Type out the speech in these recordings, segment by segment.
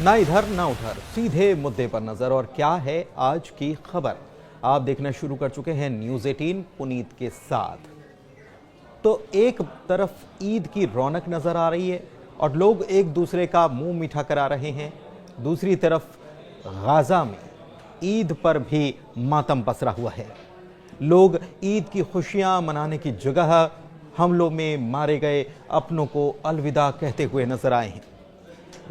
ना इधर ना उधर, सीधे मुद्दे पर नजर। और क्या है आज की खबर, आप देखना शुरू कर चुके हैं न्यूज़ 18 पुनीत के साथ। तो एक तरफ ईद की रौनक नजर आ रही है और लोग एक दूसरे का मुंह मीठा करा रहे हैं, दूसरी तरफ गाजा में ईद पर भी मातम पसरा हुआ है। लोग ईद की खुशियां मनाने की जगह हमलों में मारे गए अपनों को अलविदा कहते हुए नजर आए हैं।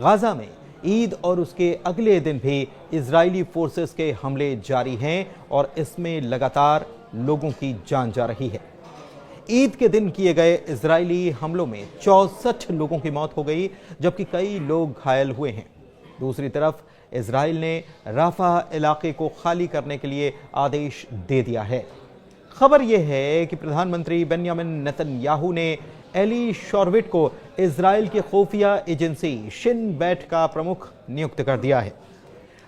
गाजा में ईद और उसके अगले दिन भी इजरायली फोर्सेस के हमले जारी हैं और इसमें लगातार लोगों की जान जा रही है। ईद के दिन किए गए इजरायली हमलों में 64 लोगों की मौत हो गई, जबकि कई लोग घायल हुए हैं। दूसरी तरफ इजराइल ने राफा इलाके को खाली करने के लिए आदेश दे दिया है। खबर यह है कि प्रधानमंत्री बेंयामिन नेतन्याहू ने एली शॉरविट को इजराइल की खुफिया एजेंसी शिन बेट का प्रमुख नियुक्त कर दिया है।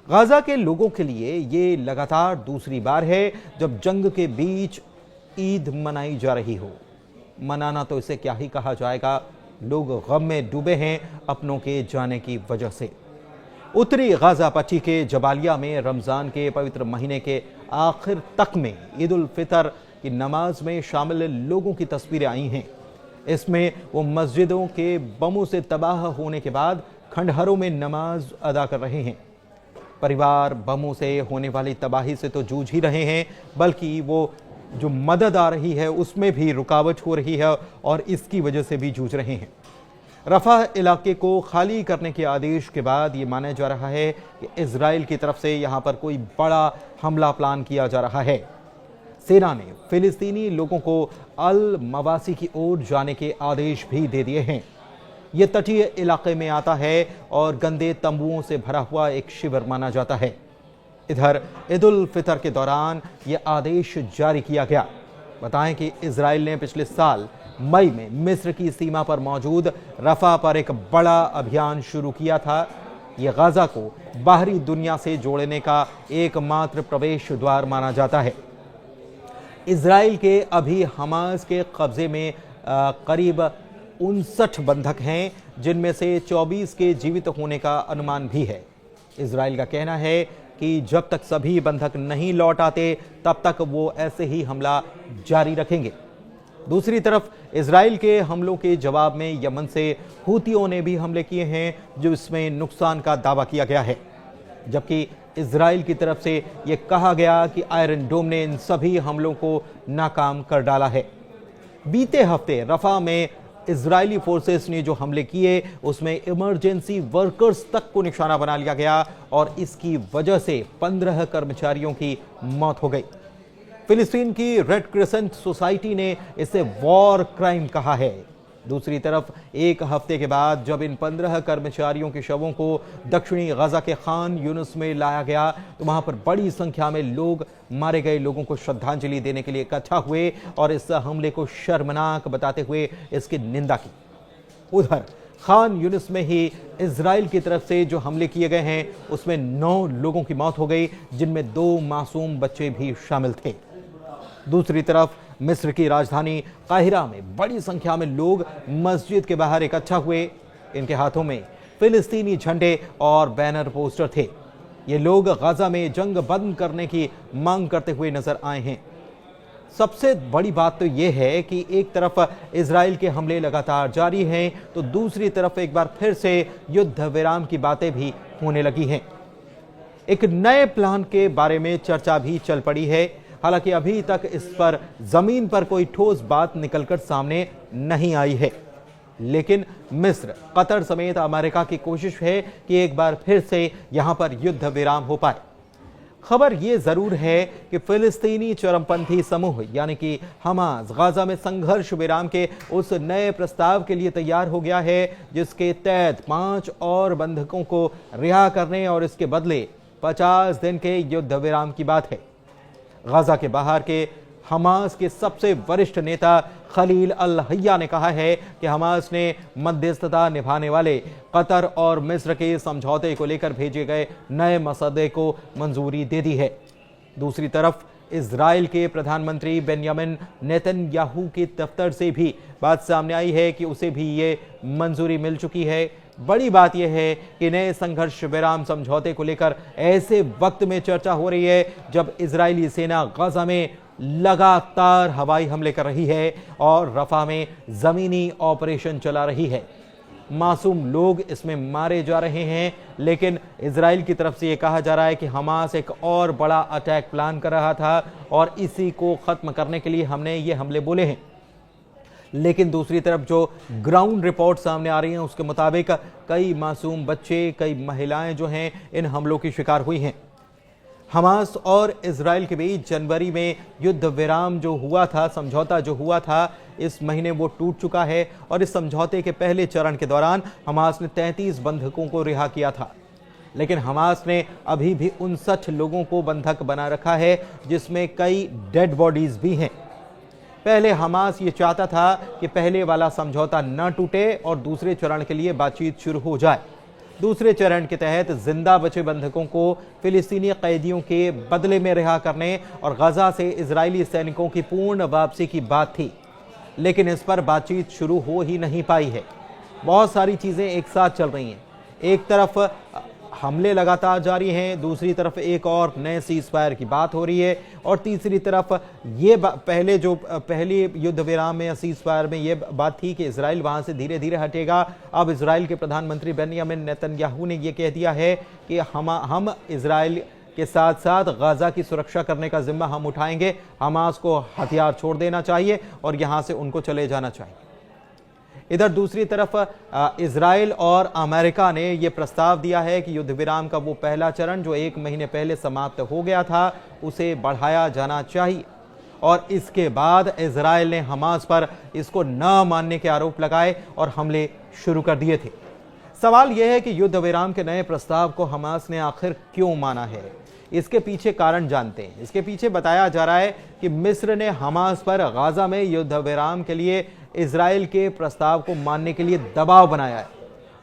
गाजा के लोगों के लिए ये लगातार दूसरी बार है जब जंग के बीच ईद मनाई जा रही हो। मनाना तो इसे क्या ही कहा जाएगा, लोग गम में डूबे हैं अपनों के जाने की वजह से। उत्तरी गाजा पट्टी के जबालिया में रमजान के पवित्र महीने के आखिर तक में ईद उल फितर की नमाज में शामिल लोगों की तस्वीरें आई हैं। इसमें वो मस्जिदों के बमों से तबाह होने के बाद खंडहरों में नमाज अदा कर रहे हैं। परिवार बमों से होने वाली तबाही से तो जूझ ही रहे हैं, बल्कि वो जो मदद आ रही है उसमें भी रुकावट हो रही है और इसकी वजह से भी जूझ रहे हैं। रफा इलाके को खाली करने के आदेश के बाद ये माना जा रहा है कि इजराइल की तरफ से यहाँ पर कोई बड़ा हमला प्लान किया जा रहा है। सेना ने फिलिस्तीनी लोगों को अल मवासी की ओर जाने के आदेश भी दे दिए हैं। ये तटीय इलाके में आता है और गंदे तंबुओं से भरा हुआ एक शिविर माना जाता है। इधर ईद उल फितर के दौरान ये आदेश जारी किया गया। बताएं कि इजराइल ने पिछले साल मई में मिस्र की सीमा पर मौजूद रफा पर एक बड़ा अभियान शुरू किया था। यह गाजा को बाहरी दुनिया से जोड़ने का एकमात्र प्रवेश द्वार माना जाता है। इजराइल के अभी हमास के कब्जे में करीब 59 बंधक हैं, जिनमें से 24 के जीवित होने का अनुमान भी है। इजराइल का कहना है कि जब तक सभी बंधक नहीं लौट आते तब तक वो ऐसे ही हमला जारी रखेंगे। दूसरी तरफ इजराइल के हमलों के जवाब में यमन से हूतियों ने भी हमले किए हैं, जो इसमें नुकसान का दावा किया गया है, जबकि इजराइल की तरफ से यह कहा गया कि आयरन डोम ने इन सभी हमलों को नाकाम कर डाला है। बीते हफ्ते रफा में इजरायली फोर्सेस ने जो हमले किए उसमें इमरजेंसी वर्कर्स तक को निशाना बना लिया गया और इसकी वजह से 15 कर्मचारियों की मौत हो गई। फिलिस्तीन की रेड क्रिसेंट सोसाइटी ने इसे वॉर क्राइम कहा है। दूसरी तरफ एक हफ्ते के बाद जब इन 15 कर्मचारियों के शवों को दक्षिणी गाजा के खान यूनुस में लाया गया तो वहां पर बड़ी संख्या में लोग मारे गए लोगों को श्रद्धांजलि देने के लिए इकट्ठा हुए और इस हमले को शर्मनाक बताते हुए इसकी निंदा की। उधर खान यूनुस में ही इजराइल की तरफ से जो हमले किए गए हैं उसमें 9 लोगों की मौत हो गई, जिनमें 2 मासूम बच्चे भी शामिल थे। दूसरी तरफ मिस्र की राजधानी काहिरा में बड़ी संख्या में लोग मस्जिद के बाहर इकट्ठा हुए। इनके हाथों में फिलिस्तीनी झंडे और बैनर पोस्टर थे। ये लोग गाजा में जंग बंद करने की मांग करते हुए नजर आए हैं। सबसे बड़ी बात तो यह है कि एक तरफ इजराइल के हमले लगातार जारी हैं तो दूसरी तरफ एक बार फिर से युद्ध विराम की बातें भी होने लगी हैं। एक नए प्लान के बारे में चर्चा भी चल पड़ी है। हालांकि अभी तक इस पर जमीन पर कोई ठोस बात निकलकर सामने नहीं आई है, लेकिन मिस्र, कतर समेत अमेरिका की कोशिश है कि एक बार फिर से यहां पर युद्ध विराम हो पाए। खबर यह जरूर है कि फिलिस्तीनी चरमपंथी समूह यानी कि हमास गाजा में संघर्ष विराम के उस नए प्रस्ताव के लिए तैयार हो गया है, जिसके तहत 5 और बंधकों को रिहा करने और इसके बदले 50 दिन के युद्ध विराम की बात है। गाजा के बाहर के हमास के सबसे वरिष्ठ नेता खलील अल हय्या ने कहा है कि हमास ने मध्यस्थता निभाने वाले कतर और मिस्र के समझौते को लेकर भेजे गए नए मसौदे को मंजूरी दे दी है। दूसरी तरफ इजराइल के प्रधानमंत्री बेंयामिन नेतन्याहू के दफ्तर से भी बात सामने आई है कि उसे भी ये मंजूरी मिल चुकी है बड़ी बात यह है कि नए संघर्ष विराम समझौते को लेकर ऐसे वक्त में चर्चा हो रही है जब इजरायली सेना गजा में लगातार हवाई हमले कर रही है और रफा में जमीनी ऑपरेशन चला रही है। मासूम लोग इसमें मारे जा रहे हैं, लेकिन इजराइल की तरफ से यह कहा जा रहा है कि हमास एक और बड़ा अटैक प्लान कर रहा था और इसी को खत्म करने के लिए हमने ये हमले बोले हैं। लेकिन दूसरी तरफ जो ग्राउंड रिपोर्ट सामने आ रही हैं उसके मुताबिक कई मासूम बच्चे, कई महिलाएं जो हैं इन हमलों की शिकार हुई हैं। हमास और इजराइल के बीच जनवरी में युद्ध विराम जो हुआ था, समझौता जो हुआ था, इस महीने वो टूट चुका है और इस समझौते के पहले चरण के दौरान हमास ने 33 बंधकों को रिहा किया था। लेकिन हमास ने अभी भी 59 लोगों को बंधक बना रखा है, जिसमें कई डेड बॉडीज भी हैं। पहले हमास ये चाहता था कि पहले वाला समझौता न टूटे और दूसरे चरण के लिए बातचीत शुरू हो जाए। दूसरे चरण के तहत जिंदा बचे बंधकों को फिलिस्तीनी कैदियों के बदले में रिहा करने और गजा से इजरायली सैनिकों की पूर्ण वापसी की बात थी, लेकिन इस पर बातचीत शुरू हो ही नहीं पाई है। बहुत सारी चीजें एक साथ चल रही हैं। एक तरफ हमले लगातार जारी हैं, दूसरी तरफ एक और नए सीज फायर की बात हो रही है और तीसरी तरफ ये पहले युद्ध विराम में या सीज फायर में ये बात थी कि इजराइल वहां से धीरे धीरे हटेगा। अब इजराइल के प्रधानमंत्री बेंयामिन नेतन्याहू ने यह कह दिया है कि हम इजराइल के साथ साथ गजा की सुरक्षा करने का जिम्मा हम उठाएंगे। हमास को हथियार छोड़ देना चाहिए और यहां से उनको चले जाना चाहिए। इधर दूसरी तरफ इजराइल और अमेरिका ने यह प्रस्ताव दिया है कि युद्ध विराम का वो पहला चरण जो 1 महीने पहले समाप्त हो गया था उसे बढ़ाया जाना चाहिए और इसके बाद इजराइल ने हमास पर इसको न मानने के आरोप लगाए और हमले शुरू कर दिए थे। सवाल यह है कि युद्ध विराम के नए प्रस्ताव को हमास ने आखिर क्यों माना है। इसके पीछे कारण जानते हैं। इसके पीछे बताया जा रहा है कि मिस्र ने हमास पर गजा में युद्ध विराम के लिए इजराइल के प्रस्ताव को मानने के लिए दबाव बनाया है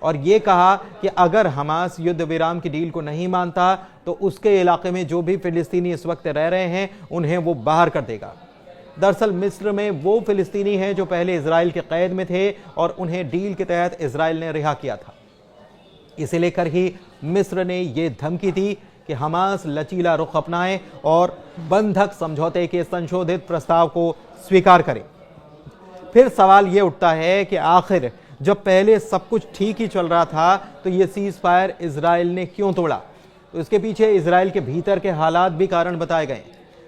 और यह कहा कि अगर हमास युद्ध विराम की डील को नहीं मानता तो उसके इलाके में जो भी फिलिस्तीनी इस वक्त रह रहे हैं उन्हें वो बाहर कर देगा। दरअसल मिस्र में वो फिलिस्तीनी हैं जो पहले इजराइल के कैद में थे और उन्हें डील के तहत इजराइल ने रिहा किया था। इसे लेकर ही मिस्र ने यह धमकी दी कि हमास लचीला रुख अपनाए और बंधक समझौते के संशोधित प्रस्ताव को स्वीकार करे। फिर सवाल यह उठता है कि आखिर जब पहले सब कुछ ठीक ही चल रहा था तो यह सीज फायर इजराइल ने क्यों तोड़ा। तो इसके पीछे इजराइल के भीतर के हालात भी कारण बताए गए।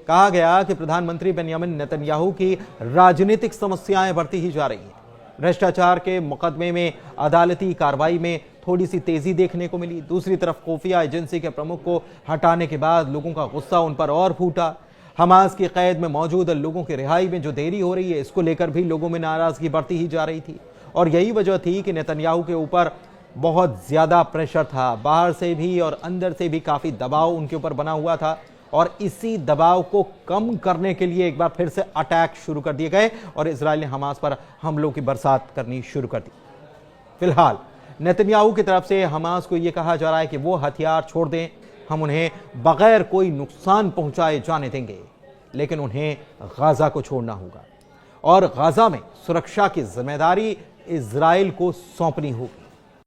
कहा गया कि प्रधानमंत्री बेंयामिन नेतन्याहू की राजनीतिक समस्याएं बढ़ती ही जा रही हैं। भ्रष्टाचार के मुकदमे में अदालती कार्रवाई में थोड़ी सी तेजी देखने को मिली। दूसरी तरफ खुफिया एजेंसी के प्रमुख को हटाने के बाद लोगों का गुस्सा उन पर और फूटा। हमास की कैद में मौजूद लोगों की रिहाई में जो देरी हो रही है इसको लेकर भी लोगों में नाराजगी बढ़ती ही जा रही थी और यही वजह थी कि नेतन्याहू के ऊपर बहुत ज्यादा प्रेशर था। बाहर से भी और अंदर से भी काफी दबाव उनके ऊपर बना हुआ था और इसी दबाव को कम करने के लिए एक बार फिर से अटैक शुरू कर दिए गए और इजराइल ने हमास पर हमलों की बरसात करनी शुरू कर दी। फिलहाल नेतन्याहू की तरफ से हमास को यह कहा जा रहा है कि वो हथियार छोड़ दें, हम उन्हें बगैर कोई नुकसान पहुंचाए जाने देंगे, लेकिन उन्हें गजा को छोड़ना होगा और गजा में सुरक्षा की जिम्मेदारी इजराइल को सौंपनी होगी।